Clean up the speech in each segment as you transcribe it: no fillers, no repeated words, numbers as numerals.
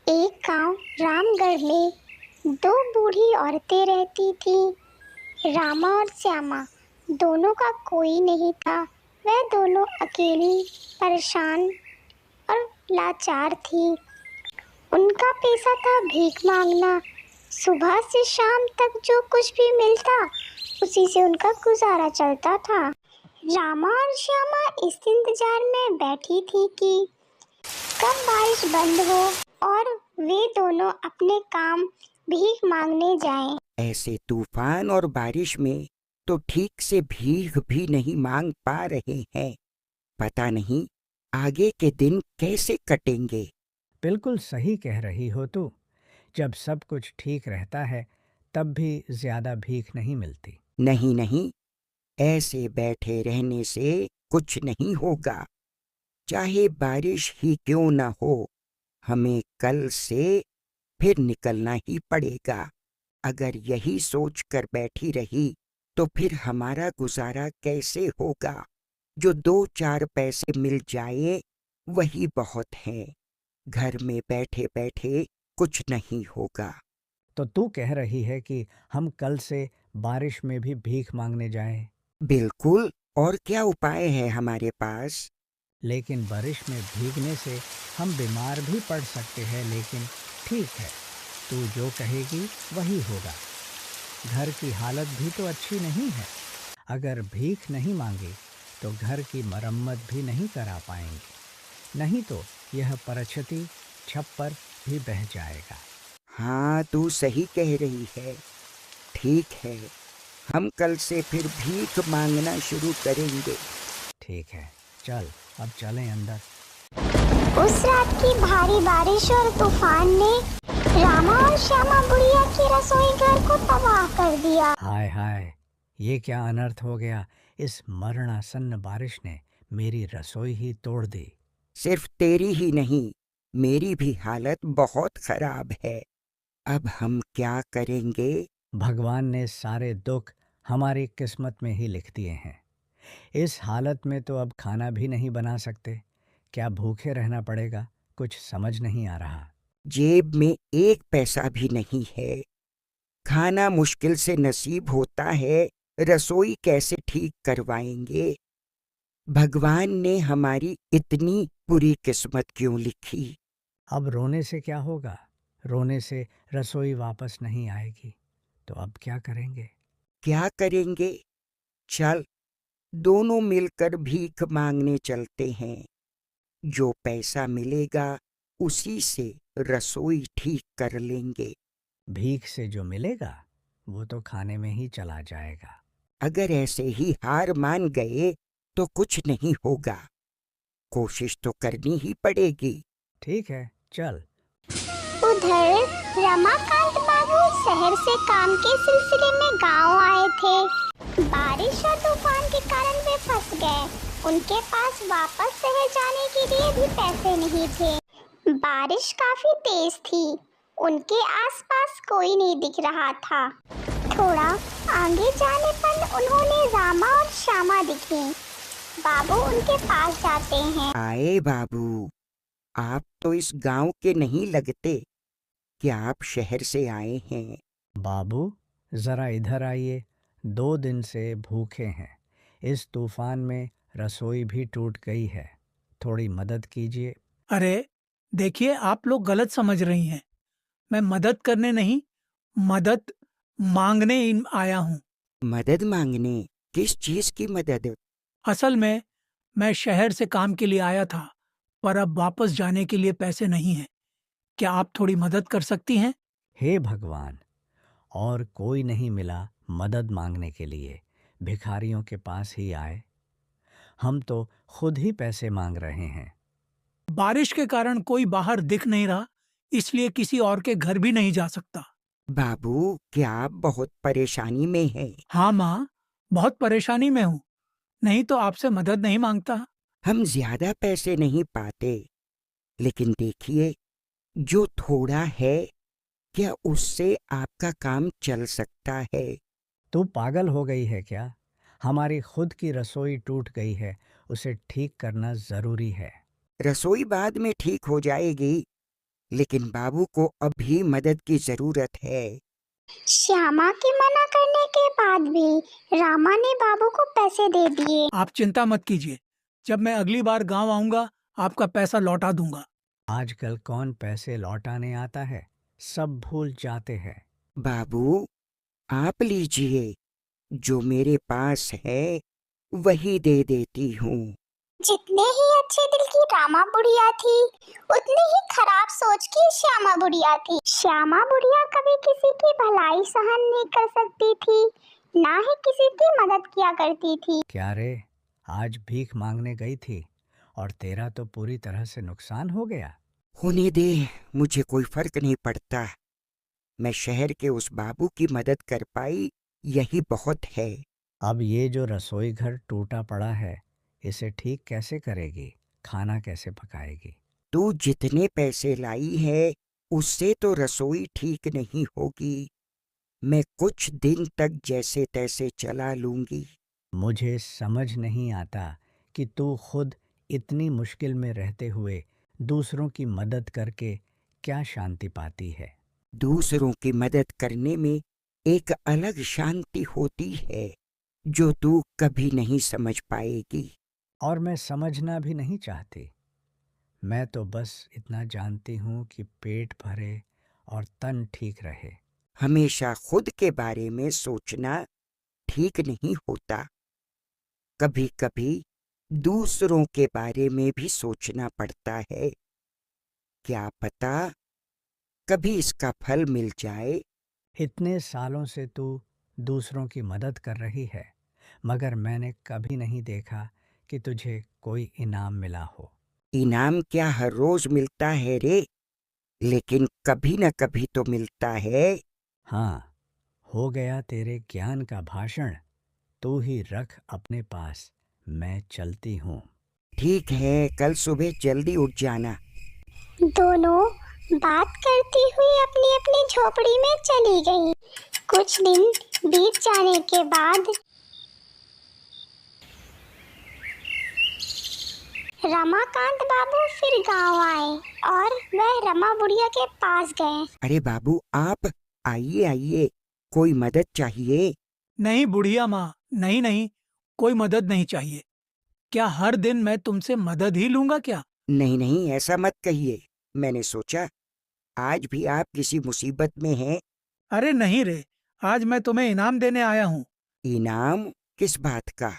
एक गांव रामगढ़ में दो बूढ़ी औरतें रहती थीं। रामा और श्यामा दोनों का कोई नहीं था। वह दोनों अकेली, परेशान और लाचार थीं। उनका पेशा था भीख मांगना। सुबह से शाम तक जो कुछ भी मिलता उसी से उनका गुजारा चलता था। रामा और श्यामा इस इंतजार में बैठी थी कि कब बारिश बंद हो और वे दोनों अपने काम भीख मांगने जाएं। ऐसे तूफान और बारिश में तो ठीक से भीख भी नहीं मांग पा रहे हैं। पता नहीं आगे के दिन कैसे कटेंगे। बिल्कुल सही कह रही हो तू। जब सब कुछ ठीक रहता है तब भी ज्यादा भीख नहीं मिलती। नहीं नहीं, ऐसे बैठे रहने से कुछ नहीं होगा। चाहे बारिश ही क्यों ना हो, हमें कल से फिर निकलना ही पड़ेगा। अगर यही सोच कर बैठी रही तो फिर हमारा गुजारा कैसे होगा। जो 2-4 पैसे मिल जाए वही बहुत है। घर में बैठे बैठे कुछ नहीं होगा। तो तू कह रही है कि हम कल से बारिश में भी भीख मांगने जाएं। बिल्कुल, और क्या उपाय है हमारे पास। लेकिन बारिश में भीगने से हम बीमार भी पड़ सकते हैं। लेकिन ठीक है, तू जो कहेगी वही होगा। घर की हालत भी तो अच्छी नहीं है। अगर भीख नहीं मांगे तो घर की मरम्मत भी नहीं करा पाएंगे। नहीं तो यह परछती छप्पर भी बह जाएगा। हाँ, तू सही कह रही है। ठीक है, हम कल से फिर भीख मांगना शुरू करेंगे। ठीक है, चल अब चलें अंदर। उस रात की भारी बारिश और तूफान ने रामा और श्यामा बुढ़िया की रसोई घर को तबाह कर दिया। हाय हाय, ये क्या अनर्थ हो गया। इस मरणासन्न बारिश ने मेरी रसोई ही तोड़ दी। सिर्फ तेरी ही नहीं, मेरी भी हालत बहुत खराब है। अब हम क्या करेंगे। भगवान ने सारे दुख हमारी किस्मत में ही लिख दिए हैं। इस हालत में तो अब खाना भी नहीं बना सकते। क्या भूखे रहना पड़ेगा, कुछ समझ नहीं आ रहा। जेब में 1 पैसा भी नहीं है। खाना मुश्किल से नसीब होता है, रसोई कैसे ठीक करवाएंगे। भगवान ने हमारी इतनी बुरी किस्मत क्यों लिखी। अब रोने से क्या होगा। रोने से रसोई वापस नहीं आएगी। तो अब क्या करेंगे। क्या करेंगे। चल, दोनों मिलकर भीख मांगने चलते हैं। जो पैसा मिलेगा उसी से रसोई ठीक कर लेंगे। भीख से जो मिलेगा वो तो खाने में ही चला जाएगा। अगर ऐसे ही हार मान गए तो कुछ नहीं होगा। कोशिश तो करनी ही पड़ेगी। ठीक है, चल। उधर रमाकांत बाबू शहर से काम के सिलसिले में गांव आए थे। बारिश और तूफान के कारण वे फंस गए। उनके पास वापस शहर जाने के लिए भी पैसे नहीं थे। बारिश काफी तेज थी। उनके आसपास कोई नहीं दिख रहा था। थोड़ा आगे जाने पर उन्होंने रामा और श्यामा दिखे। बाबू उनके पास जाते हैं। आए बाबू, आप तो इस गांव के नहीं लगते। क्या आप शहर से आए हैं। बाबू, जरा इधर आइए। 2 दिन से भूखे हैं। इस तूफान में रसोई भी टूट गई है। थोड़ी मदद कीजिए। अरे देखिए, आप लोग गलत समझ रही हैं। मैं मदद करने नहीं, मदद मांगने आया हूँ। मदद मांगने? किस चीज की मदद। असल में मैं शहर से काम के लिए आया था, पर अब वापस जाने के लिए पैसे नहीं हैं। क्या आप थोड़ी मदद कर सकती हैं? हे भगवान, और कोई नहीं मिला मदद मांगने के लिए। भिखारियों के पास ही आए। हम तो खुद ही पैसे मांग रहे हैं। बारिश के कारण कोई बाहर दिख नहीं रहा, इसलिए किसी और के घर भी नहीं जा सकता। बाबू, क्या आप बहुत परेशानी में हैं। हाँ माँ, बहुत परेशानी में हूँ, नहीं तो आपसे मदद नहीं मांगता। हम ज्यादा पैसे नहीं पाते, लेकिन देखिए, जो थोड़ा है, क्या उससे आपका काम चल सकता है। तू पागल हो गई है क्या। हमारी खुद की रसोई टूट गई है, उसे ठीक करना जरूरी है। रसोई बाद में ठीक हो जाएगी। लेकिन बाबू को अभी मदद की जरूरत है। श्यामा के मना करने के बाद भी रामा ने बाबू को पैसे दे दिए। आप चिंता मत कीजिए, जब मैं अगली बार गांव आऊंगा आपका पैसा लौटा दूंगा। आजकल कौन पैसे लौटाने आता है, सब भूल जाते हैं। बाबू, आप लीजिए, जो मेरे पास है वही दे देती हूँ। जितने ही अच्छे दिल की रामा बुढ़िया थी, उतनी ही खराब सोच की श्यामा बुढ़िया थी। श्यामा बुढ़िया कभी किसी की भलाई सहन नहीं कर सकती थी, ना ही किसी की मदद किया करती थी। क्या रे, आज भीख मांगने गई थी और तेरा तो पूरी तरह से नुकसान हो गया। होने दे, मुझे कोई फर्क नहीं पड़ता। मैं शहर के उस बाबू की मदद कर पाई, यही बहुत है। अब ये जो रसोई घर टूटा पड़ा है, इसे ठीक कैसे करेगी, खाना कैसे पकाएगी? तू जितने पैसे लाई है उससे तो रसोई ठीक नहीं होगी। मैं कुछ दिन तक जैसे तैसे चला लूंगी। मुझे समझ नहीं आता कि तू खुद इतनी मुश्किल में रहते हुए दूसरों की मदद करके क्या शांति पाती है। दूसरों की मदद करने में एक अलग शांति होती है जो तू कभी नहीं समझ पाएगी। और मैं समझना भी नहीं चाहती। मैं तो बस इतना जानती हूँ कि पेट भरे और तन ठीक रहे। हमेशा खुद के बारे में सोचना ठीक नहीं होता। कभी कभी दूसरों के बारे में भी सोचना पड़ता है। क्या पता कभी इसका फल मिल जाए। इतने सालों से तू दूसरों की मदद कर रही है, मगर मैंने कभी नहीं देखा कि तुझे कोई इनाम मिला हो। इनाम क्या हर रोज मिलता है रे, लेकिन कभी न कभी तो मिलता है। हाँ, हो गया तेरे ज्ञान का भाषण। तू ही रख अपने पास, मैं चलती हूँ। ठीक है, कल सुबह जल्दी उठ जाना। दोनों बात करती हुई अपनी अपनी झोपड़ी में चली गईं। कुछ दिन बीत जाने के बाद रमाकांत बाबू फिर गांव आए और वह रमा बुढ़िया के पास गए। अरे बाबू, आप आइए आइए, कोई मदद चाहिए? नहीं बुढ़िया माँ, नहीं नहीं, कोई मदद नहीं चाहिए। क्या हर दिन मैं तुमसे मदद ही लूंगा क्या? नहीं नहीं, ऐसा मत कहिए। मैंने सोचा आज भी आप किसी मुसीबत में हैं। अरे नहीं रे, आज मैं तुम्हें इनाम देने आया हूँ। इनाम? किस बात का?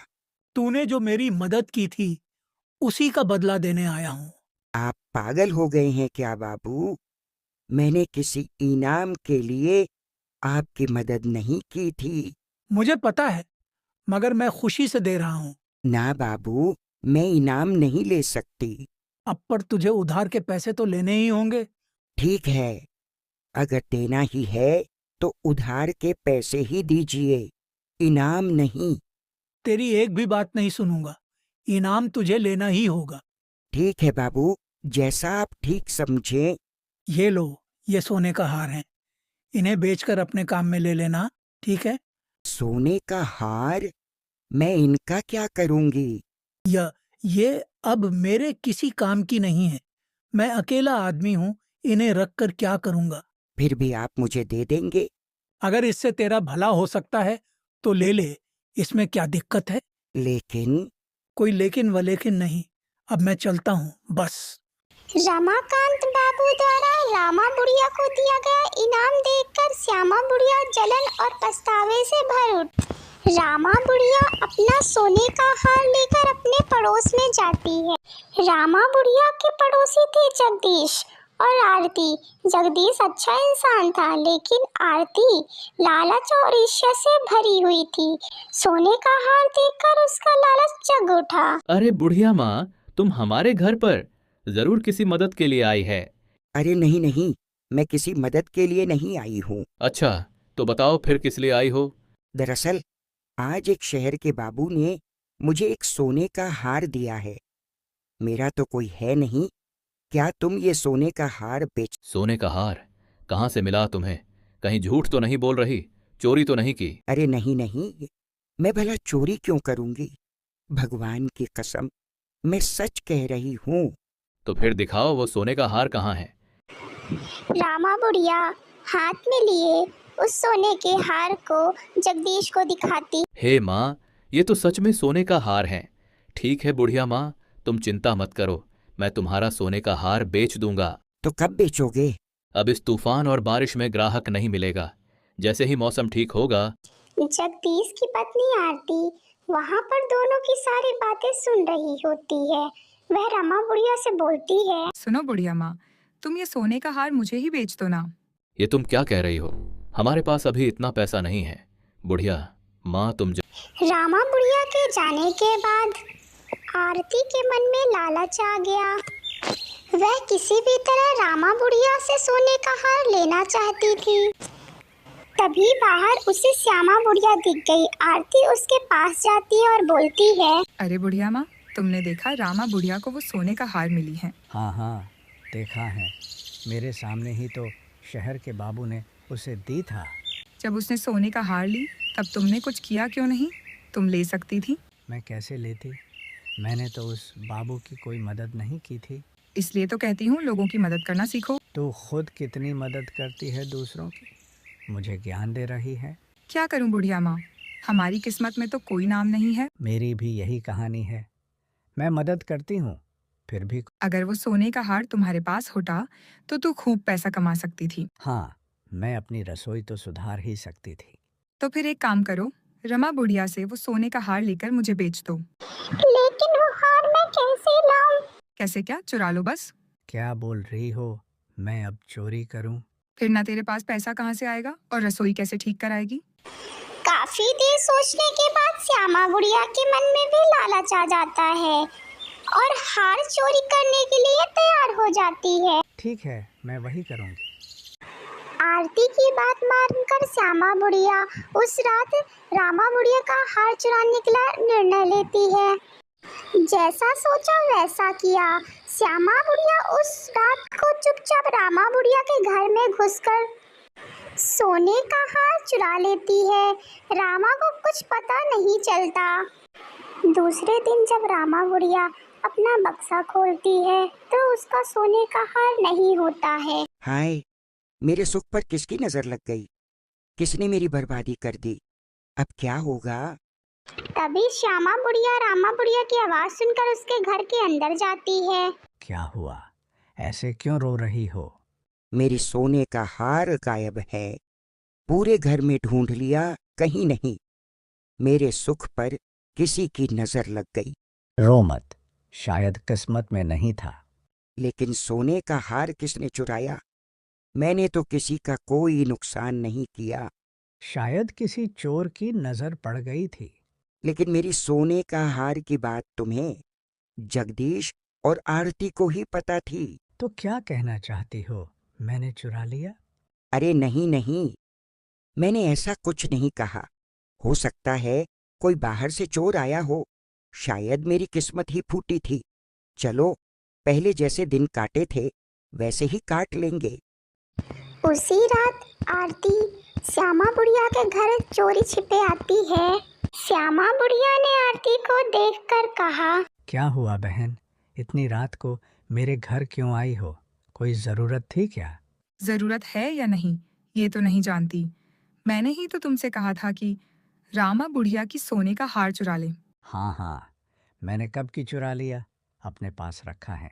तूने जो मेरी मदद की थी उसी का बदला देने आया हूँ। आप पागल हो गए हैं क्या बाबू? मैंने किसी इनाम के लिए आपकी मदद नहीं की थी। मुझे पता है, मगर मैं खुशी से दे रहा हूँ। ना बाबू, मैं इनाम नहीं ले सकती। अब पर तुझे उधार के पैसे तो लेने ही होंगे। ठीक है, अगर देना ही है तो उधार के पैसे ही दीजिए, इनाम नहीं। तेरी एक भी बात नहीं सुनूंगा, इनाम तुझे लेना ही होगा। ठीक है बाबू, जैसा आप ठीक समझें। ये लो, ये सोने का हार है, इन्हें बेचकर अपने काम में ले लेना, ठीक है? सोने का हार? मैं इनका क्या करूंगी? ये अब मेरे किसी काम की नहीं है। मैं अकेला आदमी हूँ, इन्हें रखकर क्या करूंगा? फिर भी आप मुझे दे देंगे? अगर इससे तेरा भला हो सकता है तो ले ले, इसमें क्या दिक्कत है? लेकिन कोई लेकिन व लेकिन नहीं, अब मैं चलता हूँ बस। रमाकांत बाबू द्वारा रामा बुढ़िया को दिया गया इनाम देखकर श्यामा बुढ़िया जलन और पछतावे से भर उठी। रामा बुढ़िया अपना सोने का हार लेकर अपने पड़ोस में जाती है। रामा बुढ़िया के पड़ोसी थे जगदीश और आरती। जगदीश अच्छा इंसान था, लेकिन आरती लालच और ईर्ष्या से भरी हुई थी। सोने का हार देखकर उसका लालच जग उठा। अरे बुढ़िया माँ, तुम हमारे घर पर जरूर किसी मदद के लिए आई है। अरे नहीं नहीं, मैं किसी मदद के लिए नहीं आई हूँ। अच्छा, तो बताओ फिर किस लिए आई हो? दरअसल आज एक शहर के बाबू ने मुझे एक सोने का हार दिया है। मेरा तो कोई है नहीं। क्या तुम ये सोने का हार बेच? सोने का हार कहाँ से मिला तुम्हें? कहीं झूठ तो नहीं बोल रही? चोरी तो नहीं की? अरे नहीं नहीं, मैं भला चोरी क्यों करूंगी? भगवान की कसम, मैं सच कह रही हूँ। तो फिर दिखाओ वो सोने का हार कहाँ है। रामा बुढ़िया हाथ में लिए उस सोने के हार को जगदीश को दिखाती। हे माँ, ये तो सच में सोने का हार है। ठीक है बुढ़िया माँ, तुम चिंता मत करो, मैं तुम्हारा सोने का हार बेच दूंगा। तो कब बेचोगे? अब इस तूफान और बारिश में ग्राहक नहीं मिलेगा। जैसे ही मौसम ठीक होगा। जगदीश की पत्नी आरती वहाँ पर दोनों की सारी बातें सुन रही होती है। वह रमा बुढ़िया से बोलती है, सुनो बुढ़िया माँ, तुम ये सोने का हार मुझे ही बेच दो ना। ये तुम क्या कह रही हो? हमारे पास अभी इतना पैसा नहीं है। बुढ़िया माँ रामा बुढ़िया के जाने के बाद आरती के मन में लालच आ गया। वह किसी भी तरह रामा बुढ़िया से सोने का हार लेना चाहती थी। तभी बाहर उसे श्यामा बुढ़िया दिख गई। आरती उसके पास जाती है और बोलती है, अरे बुढ़िया माँ, तुमने देखा रामा बुढ़िया को वो सोने का हार मिली है। हाँ हाँ, देखा है। मेरे सामने ही तो शहर के बाबू ने उसे दी था। जब उसने सोने का हार ली तब तुमने कुछ किया क्यों नहीं? तुम ले सकती थी। मैं कैसे लेती? मैंने तो उस बाबू की कोई मदद नहीं की थी। इसलिए तो कहती हूँ लोगों की मदद करना सीखो। तू खुद कितनी मदद करती है दूसरों की, मुझे ज्ञान दे रही है। क्या करूँ बुढ़िया माँ, हमारी किस्मत में तो कोई नाम नहीं है। मेरी भी यही कहानी है। मैं मदद करती हूँ, फिर भी। अगर वो सोने का हार तुम्हारे पास होता तो तू खूब पैसा कमा सकती थी। हाँ, मैं अपनी रसोई तो सुधार ही सकती थी। तो फिर एक काम करो, रमा बुढ़िया से वो सोने का हार लेकर मुझे बेच दो। लेकिन वो हार मैं कैसे लाऊं? कैसे क्या, चुरा लो बस। क्या बोल रही हो? मैं अब चोरी करूं? फिर ना तेरे पास पैसा कहाँ से आएगा और रसोई कैसे ठीक कराएगी? काफी देर सोचने के बाद श्यामा बुढ़िया के मन में भी लालच आ जाता है और हार चोरी करने के लिए तैयार हो जाती है। ठीक है, मैं वही करूंगी। आरती की बात मानकर श्यामा बुढ़िया उस रात रामा बुढ़िया का हार चुराने के लिए निर्णय लेती है। जैसा सोचा वैसा किया। श्यामा बुढ़िया उस रात को चुपचाप रामा बुढ़िया के घर में घुसकर सोने का हार चुरा लेती है। रामा को कुछ पता नहीं चलता। दूसरे दिन जब रामा बुढ़िया अपना बक्सा खोलती है तो उसका सोने का हार नहीं होता है। हाय, मेरे सुख पर किसकी नजर लग गई? किसने मेरी बर्बादी कर दी? अब क्या होगा? तभी श्यामा बुढ़िया रामा बुढ़िया की आवाज सुनकर उसके घर के अंदर जाती है। क्या हुआ? ऐसे क्यों रो रही हो? मेरी सोने का हार गायब है। पूरे घर में ढूंढ लिया, कहीं नहीं। मेरे सुख पर किसी की नजर लग गई। रो मत, शायद किस्मत में नहीं था। लेकिन सोने का हार किसने चुराया? मैंने तो किसी का कोई नुकसान नहीं किया। शायद किसी चोर की नजर पड़ गई थी। लेकिन मेरी सोने का हार की बात तुम्हें, जगदीश और आरती को ही पता थी। तो क्या कहना चाहती हो? मैंने चुरा लिया? अरे नहीं नहीं, मैंने ऐसा कुछ नहीं कहा। हो सकता है कोई बाहर से चोर आया हो। शायद मेरी किस्मत ही फूटी थी। चलो, पहले जैसे दिन काटे थे वैसे ही काट लेंगे। उसी रात आरती श्यामा बुढ़िया के घर चोरी छिपे आती है। श्यामा बुढ़िया ने आरती को देखकर कहा, क्या हुआ बहन, इतनी रात को मेरे घर क्यों आई हो? कोई जरूरत थी क्या? जरूरत है या नहीं ये तो नहीं जानती। मैंने ही तो तुमसे कहा था कि रामा बुढ़िया की सोने का हार चुरा ले। हाँ हाँ, मैंने कब की चुरा लिया, अपने पास रखा है।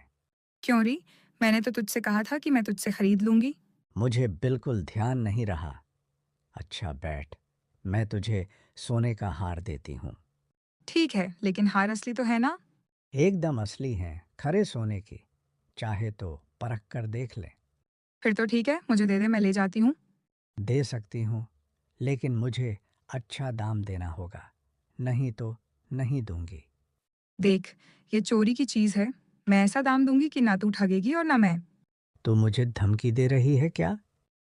क्यों री, मैंने तो तुझसे कहा था कि मैं तुझसे खरीद लूंगी। मुझे बिल्कुल ध्यान नहीं रहा। अच्छा बैठ, मैं तुझे सोने का हार देती हूँ। ठीक है, लेकिन हार असली तो है ना? एकदम असली है, खरे सोने की। चाहे तो परख कर देख ले। फिर तो ठीक है, मुझे दे दे, मैं ले जाती हूँ। दे सकती हूँ, लेकिन मुझे अच्छा दाम देना होगा, नहीं तो नहीं दूंगी। देख, ये चोरी की चीज है, मैं ऐसा दाम दूंगी कि ना तू ठगेगी और ना मैं। तो मुझे धमकी दे रही है क्या?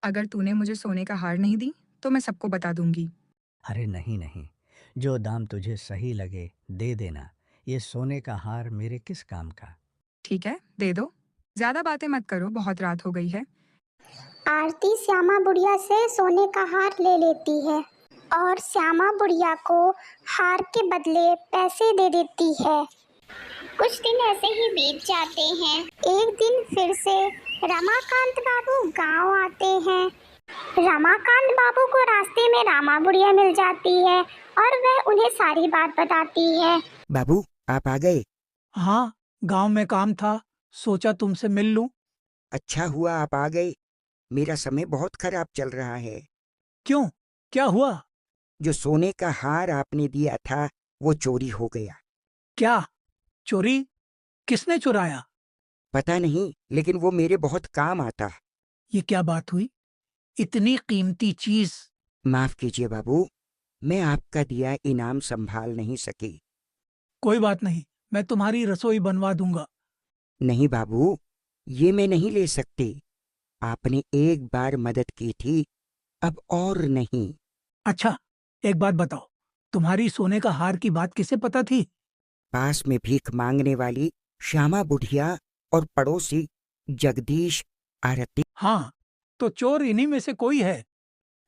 अगर तूने मुझे सोने का हार नहीं दी तो मैं सबको बता दूंगी। अरे नहीं नहीं, जो दाम तुझे सही लगे दे देना। ये सोने का हार मेरे किस काम का? ठीक है, दे दो। ज्यादा बातें मत करो, बहुत रात हो गई है। आरती श्यामा बुढ़िया से सोने का हार ले लेती है और श्यामा बुढ़िया को हार के बदले पैसे दे देती है। कुछ दिन ऐसे ही बीत जाते हैं। एक दिन फिर से रमाकांत बाबू गांव आते हैं। रमाकांत बाबू को रास्ते में रामा बुढ़िया मिल जाती है और वह उन्हें सारी बात बताती है। बाबू आप आ गए। हाँ, गांव में काम था, सोचा तुमसे मिल लूं। अच्छा हुआ आप आ गए। मेरा समय बहुत खराब चल रहा है। क्यों, क्या हुआ? जो सोने का हार आपने दिया था वो चोरी हो गया। क्या चोरी? किसने चुराया? पता नहीं, लेकिन वो मेरे बहुत काम आता। ये क्या बात हुई? इतनी कीमती चीज। माफ कीजिए बाबू, मैं आपका दिया इनाम संभाल नहीं सकी। कोई बात नहीं, मैं तुम्हारी रसोई बनवा दूंगा। नहीं बाबू, ये मैं नहीं ले सकती। आपने एक बार मदद की थी, अब और नहीं। अच्छा, एक बात बताओ, तुम्हारी सोने का हार की बात किसे पता थी? पास में भीख मांगने वाली श्यामा बुढ़िया और पड़ोसी जगदीश, आरती। हाँ, तो चोर इन्हीं में से कोई है।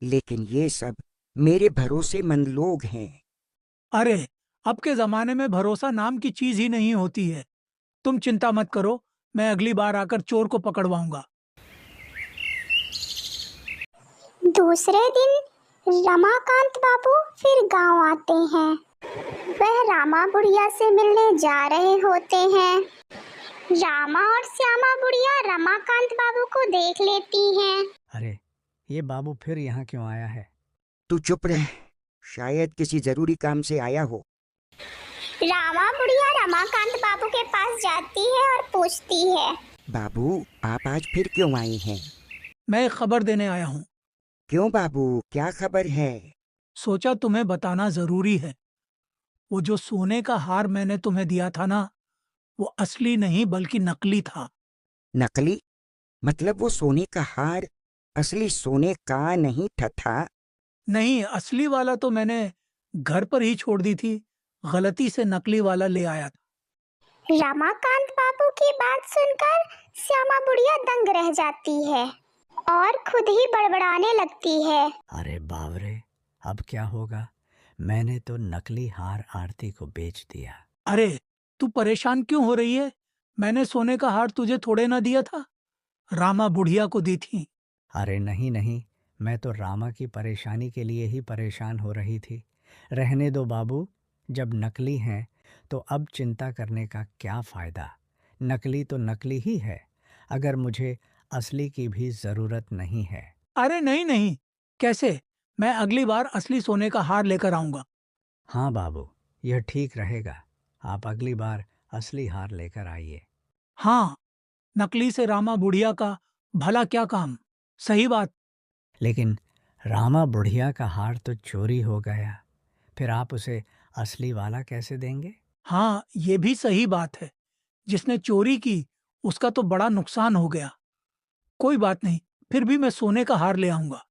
लेकिन ये सब मेरे भरोसेमंद लोग हैं। अरे, अब के जमाने में भरोसा नाम की चीज ही नहीं होती है। तुम चिंता मत करो, मैं अगली बार आकर चोर को पकड़वाऊंगा। दूसरे दिन रमाकांत बाबू फिर गांव आते हैं। वह रामा बुढ़िया से मिलने जा रहे होते हैं। रामा और श्यामा बुढ़िया रमाकांत बाबू को देख लेती हैं। अरे, ये बाबू फिर यहाँ क्यों आया है? तू चुप रह, शायद किसी जरूरी काम से आया हो। रामा बुढ़िया रमाकांत बाबू के पास जाती है और पूछती है, बाबू आप आज फिर क्यों आए हैं? मैं एक खबर देने आया हूँ। क्यों बाबू, क्या खबर है? सोचा तुम्हें बताना जरूरी है। वो जो सोने का हार मैंने तुम्हें दिया था ना, वो असली नहीं बल्कि नकली था। नकली? मतलब वो सोने का हार असली सोने का नहीं था? नहीं, असली वाला तो मैंने घर पर ही छोड़ दी थी, गलती से नकली वाला ले आया था। रमाकांत बाबू की बात सुनकर श्यामा बुढ़िया दंग रह जाती है और खुद ही बड़बड़ाने लगती है। अरे बावरे, अब क्या होगा? मैंने तो नकली हार आरती को बेच दिया। अरे, तू परेशान क्यों हो रही है? मैंने सोने का हार तुझे थोड़े ना दिया था, रामा बुढ़िया को दी थी। अरे नहीं नहीं, मैं तो रामा की परेशानी के लिए ही परेशान हो रही थी। रहने दो बाबू, जब नकली हैं तो अब चिंता करने का क्या फ़ायदा? नकली तो नकली ही है, अगर मुझे असली की भी ज़रूरत नहीं है। अरे नहीं नहीं, कैसे? मैं अगली बार असली सोने का हार लेकर आऊंगा। हाँ बाबू, यह ठीक रहेगा। आप अगली बार असली हार लेकर आइए। हाँ, नकली से रामा बुढ़िया का भला क्या काम? सही बात। लेकिन रामा बुढ़िया का हार तो चोरी हो गया, फिर आप उसे असली वाला कैसे देंगे? हाँ, ये भी सही बात है। जिसने चोरी की उसका तो बड़ा नुकसान हो गया। कोई बात नहीं, फिर भी मैं सोने का हार ले आऊंगा।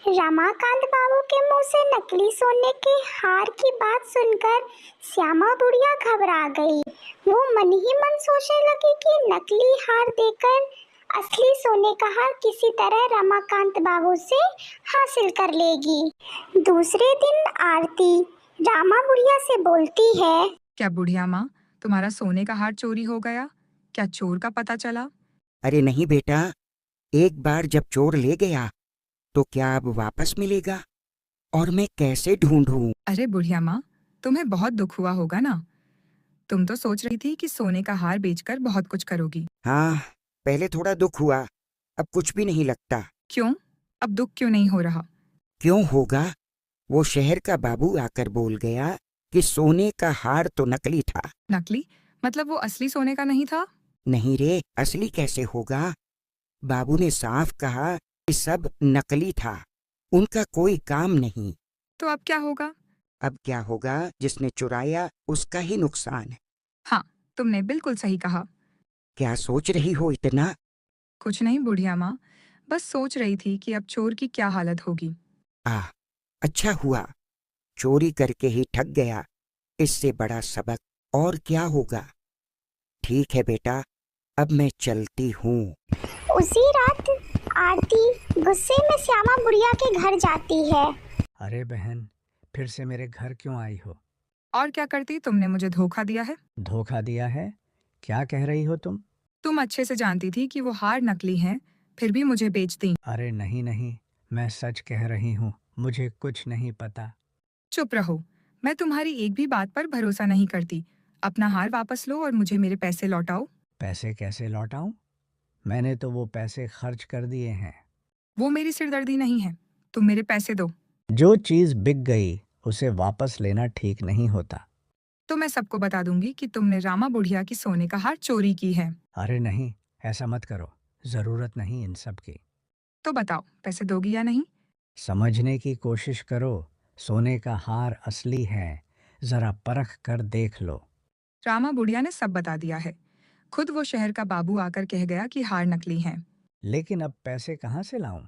रमाकांत बाबू के मुंह से नकली सोने के हार की बात सुनकर श्यामा बुढ़िया घबरा गई। वो मन ही मन सोचने लगी कि नकली हार देकर असली सोने का हार किसी तरह रमाकांत बाबू से हासिल कर लेगी। दूसरे दिन आरती रामा बुढ़िया से बोलती है, क्या बुढ़िया माँ, तुम्हारा सोने का हार चोरी हो गया? क्या चोर का पता चला? अरे नहीं बेटा, एक बार जब चोर ले गया तो क्या अब वापस मिलेगा? और मैं कैसे ढूंढूं? अरे बुढ़िया माँ, तुम्हें बहुत दुख हुआ होगा ना? तुम तो सोच रही थी कि सोने का हार बेचकर बहुत कुछ करोगी। हाँ, पहले थोड़ा दुख हुआ, अब कुछ भी नहीं लगता। क्यों? अब दुख क्यों नहीं हो रहा? क्यों होगा? वो शहर का बाबू आकर बोल गया कि सोने का हार तो नकली था। नकली? मतलब वो असली सोने का नहीं था? नहीं रे, असली कैसे होगा? बाबू ने साफ कहा कि सब नकली था, उनका कोई काम नहीं। तो अब क्या होगा? अब क्या होगा? जिसने चुराया उसका ही नुकसान है। हाँ, तुमने बिल्कुल सही कहा। क्या सोच रही हो इतना? कुछ नहीं बुढ़िया माँ, बस सोच रही थी कि अब चोर की क्या हालत होगी। अच्छा हुआ, चोरी करके ही ठग गया। इससे बड़ा सबक और क्या होगा? ठीक है बेटा, अब मैं चलती हूँ। उसी रात आरती गुस्से में श्यामा बुढ़िया के घर जाती है। अरे बहन, फिर से मेरे घर क्यों आई हो? और क्या करती, तुमने मुझे धोखा दिया है। धोखा दिया है? क्या कह रही हो तुम? तुम अच्छे से जानती थी कि वो हार नकली हैं, फिर भी मुझे बेच दी। अरे नहीं नहीं, मैं सच कह रही हूँ, मुझे कुछ नहीं पता। चुप रहो, मैं तुम्हारी एक भी बात पर भरोसा नहीं करती। अपना हार वापस लो और मुझे मेरे पैसे लौटाओ। पैसे कैसे लौटाऊं? मैंने तो वो पैसे खर्च कर दिए हैं। वो मेरी सिरदर्दी नहीं है, तुम मेरे पैसे दो। जो चीज़ बिक गई उसे वापस लेना ठीक नहीं होता। तो मैं सबको बता दूंगी कि तुमने रामा बुढ़िया की सोने का हार चोरी की है। अरे नहीं, ऐसा मत करो, ज़रूरत नहीं इन सब की। तो बताओ, पैसे दोगी या नहीं? समझने की कोशिश करो, सोने का हार असली है, ज़रा परख कर देख लो। रामा बुढ़िया ने सब बता दिया है। खुद वो शहर का बाबू आकर कह गया कि हार नकली है। लेकिन अब पैसे कहाँ से लाऊं?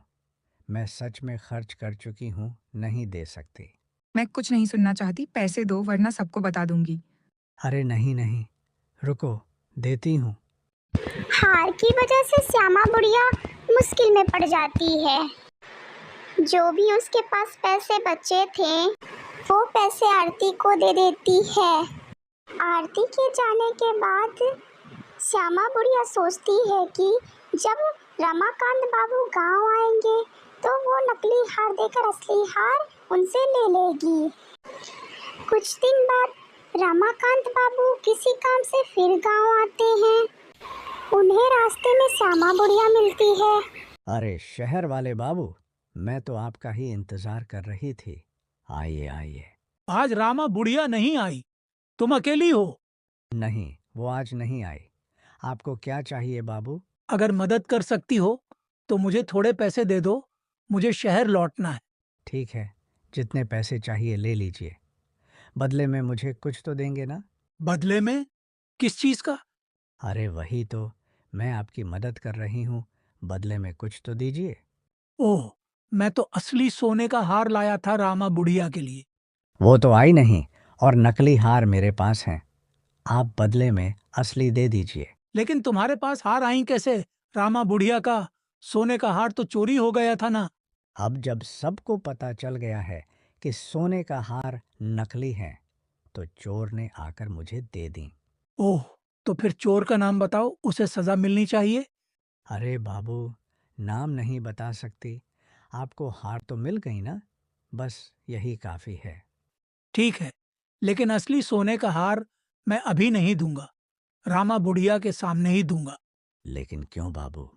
मैं सच में खर्च कर चुकी हूँ, नहीं दे सकती। मैं कुछ नहीं सुनना चाहती, पैसे दो वरना सबको बता दूंगी। अरे नहीं नहीं, रुको, देती हूँ। हार की वजह से श्यामा बुढ़िया मुश्किल में पड़ जाती है। जो भी उसके पास पैसे बचे थे वो पैसे आरती को दे देती है। आरती के जाने के बाद श्यामा बुढ़िया सोचती है कि जब रमाकांत बाबू गांव आएंगे तो वो नकली हार देकर असली हार उनसे ले लेगी। कुछ दिन बाद रमाकांत बाबू किसी काम से फिर गांव आते हैं। उन्हें रास्ते में श्यामा बुढ़िया मिलती है। अरे शहर वाले बाबू, मैं तो आपका ही इंतजार कर रही थी। आइए आइए। आज रामा बुढ़िया नहीं आई, तुम अकेली हो। नहीं, वो आज नहीं आई। आपको क्या चाहिए बाबू? अगर मदद कर सकती हो तो मुझे थोड़े पैसे दे दो, मुझे शहर लौटना है। ठीक है, जितने पैसे चाहिए ले लीजिए। बदले में मुझे कुछ तो देंगे ना? बदले में? किस चीज का? अरे वही तो, मैं आपकी मदद कर रही हूँ, बदले में कुछ तो दीजिए। ओह, मैं तो असली सोने का हार लाया था रामा बुढ़िया के लिए। वो तो आई नहीं, और नकली हार मेरे पास हैं। आप बदले में असली दे दीजिए। लेकिन तुम्हारे पास हार आई कैसे? रामा बुढ़िया का सोने का हार तो चोरी हो गया था ना। अब जब सबको पता चल गया है कि सोने का हार नकली है, तो चोर ने आकर मुझे दे दी। ओह, तो फिर चोर का नाम बताओ, उसे सजा मिलनी चाहिए। अरे बाबू, नाम नहीं बता सकती। आपको हार तो मिल गई ना, बस यही काफी है। ठीक है, लेकिन असली सोने का हार मैं अभी नहीं दूंगा, रामा बुढ़िया के सामने ही दूंगा। लेकिन क्यों बाबू?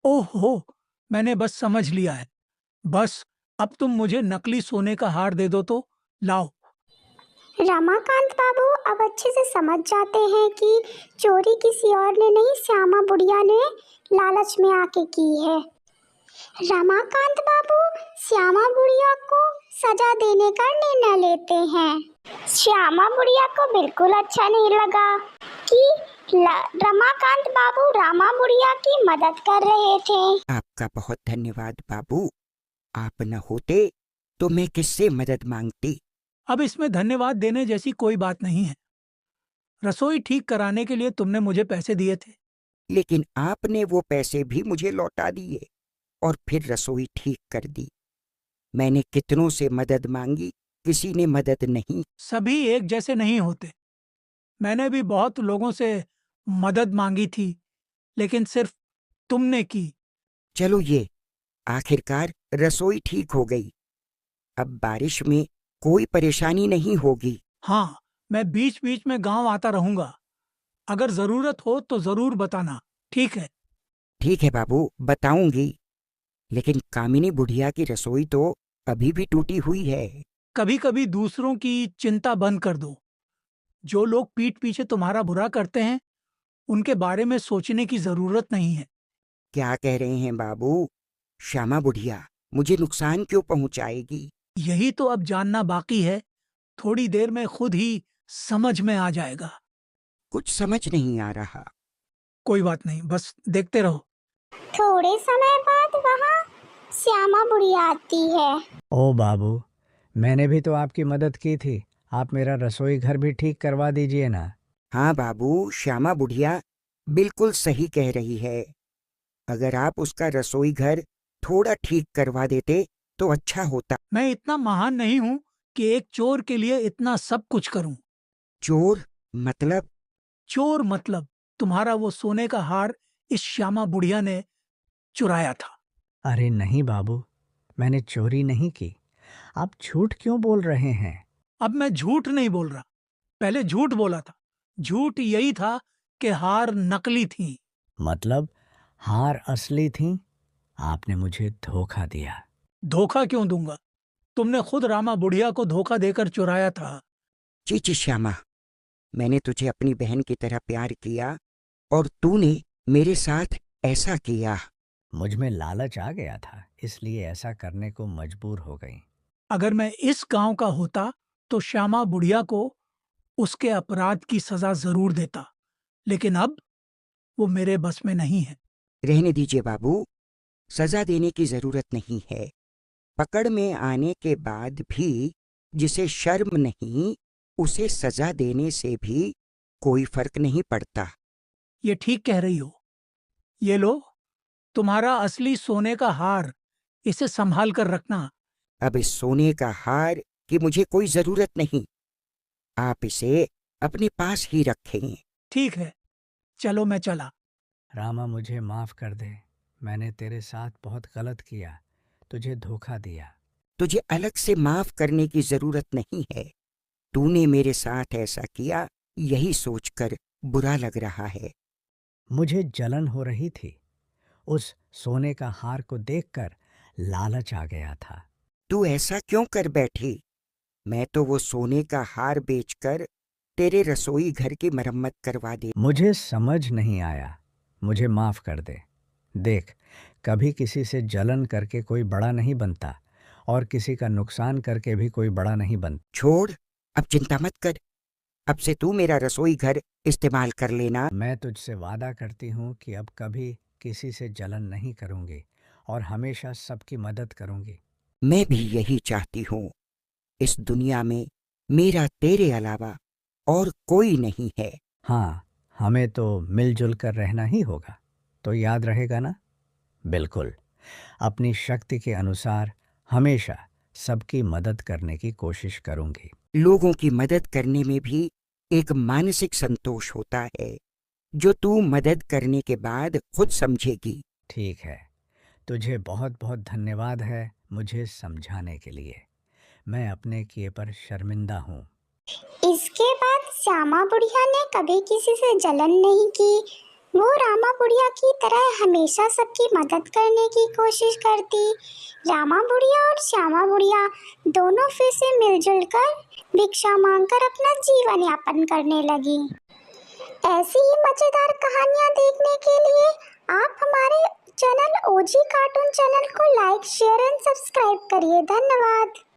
ओहो, मैंने बस समझ लिया है। बस अब तुम मुझे नकली सोने का हार दे दो तो लाओ। रमाकांत बाबू अब अच्छे से समझ जाते हैं कि चोरी किसी और ने नहीं श्यामा बुढ़िया ने लालच में आके की है। रमाकांत बाबू श्यामा बुढ़िया को सजा देने का निर्णय लेते हैं। श्यामा बुढ़िया को बिल्कुल अच्छा नहीं लगा कि रमाकांत बाबू रामा बुढ़िया की मदद कर रहे थे। आपका बहुत धन्यवाद बाबू, आप न होते तो मैं किससे मदद मांगती। अब इसमें धन्यवाद देने जैसी कोई बात नहीं है। रसोई ठीक कराने के लिए तुमने मुझे पैसे दिए थे। लेकिन आपने वो पैसे भी मुझे लौटा दिए और फिर रसोई ठीक कर दी। मैंने कितनों से मदद मांगी, किसी ने मदद नहीं। सभी एक जैसे नहीं होते। मैंने भी बहुत लोगों से मदद मांगी थी, लेकिन सिर्फ तुमने की। चलो ये, आखिरकार रसोई ठीक हो गई। अब बारिश में कोई परेशानी नहीं होगी। हाँ, मैं बीच बीच में गांव आता रहूंगा। अगर जरूरत हो तो जरूर बताना, ठीक है? ठीक है बाबू, बताऊंगी। लेकिन कामिनी बुढ़िया की रसोई तो अभी भी टूटी हुई है। कभी कभी दूसरों की चिंता बंद कर दो। जो लोग पीठ पीछे तुम्हारा बुरा करते हैं उनके बारे में सोचने की जरूरत नहीं है। क्या कह रहे हैं बाबू? श्यामा बुढ़िया मुझे नुकसान क्यों पहुंचाएगी? यही तो अब जानना बाकी है। थोड़ी देर में खुद ही समझ में आ जाएगा। कुछ समझ नहीं आ रहा। कोई बात नहीं, बस देखते रहो। थोड़े समय बाद वहाँ श्यामा बुढ़िया आती है। ओ बाबू, मैंने भी तो आपकी मदद की थी। आप मेरा रसोई घर भी ठीक करवा दीजिए ना। हाँ बाबू, श्यामा बुढ़िया बिल्कुल सही कह रही है। अगर आप उसका रसोई घर थोड़ा ठीक करवा देते तो अच्छा होता। मैं इतना महान नहीं हूं कि एक चोर के लिए इतना सब कुछ करूं। चोर मतलब? चोर मतलब तुम्हारा वो सोने का हार इस श्यामा बुढ़िया ने चुराया था। अरे नहीं बाबू, मैंने चोरी नहीं की। आप झूठ क्यों बोल रहे हैं? अब मैं झूठ नहीं बोल रहा, पहले झूठ बोला था। झूठ यही था कि हार नकली थी। मतलब हार असली थी? आपने मुझे धोखा दिया। धोखा क्यों दूंगा? तुमने खुद रामा बुढ़िया को धोखा देकर चुराया था। चीची श्यामा, मैंने तुझे अपनी बहन की तरह प्यार किया और तूने मेरे साथ ऐसा किया। मुझ में लालच आ गया था, इसलिए ऐसा करने को मजबूर हो गई। अगर मैं इस गांव का होता तो श्यामा बुढ़िया को उसके अपराध की सजा जरूर देता, लेकिन अब वो मेरे बस में नहीं है। रहने दीजिए बाबू, सजा देने की जरूरत नहीं है। पकड़ में आने के बाद भी जिसे शर्म नहीं, उसे सजा देने से भी कोई फर्क नहीं पड़ता। ये ठीक कह रही हो। ये लो, तुम्हारा असली सोने का हार, इसे संभाल कर रखना। अब इस सोने का हार की मुझे कोई जरूरत नहीं, आप इसे अपने पास ही रखें। ठीक है, चलो मैं चला। रामा, मुझे माफ कर दे। मैंने तेरे साथ बहुत गलत किया, तुझे धोखा दिया। तुझे अलग से माफ करने की जरूरत नहीं है। तूने मेरे साथ ऐसा किया, यही सोचकर बुरा लग रहा है। मुझे जलन हो रही थी। उस सोने का हार को देखकर लालच आ गया था। तू ऐसा क्यों कर बैठी? मैं तो वो सोने का हार बेचकर तेरे रसोई घर की मरम्मत करवा दे। मुझे समझ नहीं आया, मुझे माफ कर दे। देख, कभी किसी से जलन करके कोई बड़ा नहीं बनता और किसी का नुकसान करके भी कोई बड़ा नहीं बनता। छोड़, अब चिंता मत कर। अब से तू मेरा रसोई घर इस्तेमाल कर लेना। मैं तुझसे वादा करती हूँ कि अब कभी किसी से जलन नहीं करूँगी और हमेशा सबकी मदद करूँगी। मैं भी यही चाहती हूँ। इस दुनिया में मेरा तेरे अलावा और कोई नहीं है। हाँ, हमें तो मिलजुल कर रहना ही होगा, तो याद रहेगा ना? बिल्कुल। अपनी शक्ति के अनुसार हमेशा सबकी मदद करने की कोशिश करूँगी। लोगों की मदद करने में भी एक मानसिक संतोष होता है, जो तू मदद करने के बाद खुद समझेगी। ठीक है, तुझे बहुत बहुत धन्यवाद है मुझे समझाने के लिए। मैं अपने किए पर शर्मिंदा हूँ। इसके बाद श्यामा बुढ़िया ने कभी किसी से जलन नहीं की। वो रामा बुढ़िया की तरह हमेशा सबकी मदद करने की कोशिश करती। रामा बुढ़िया और श्यामा बुढ़िया दोनों फिर से मिलजुल कर भिक्षा मांगकर अपना जीवन यापन करने लगी। ऐसी ही मजेदार कहानियाँ देखने के लिए आप हमारे चैनल ओजी कार्टून चैनल को लाइक, शेयर एंड सब्सक्राइब करिए। धन्यवाद।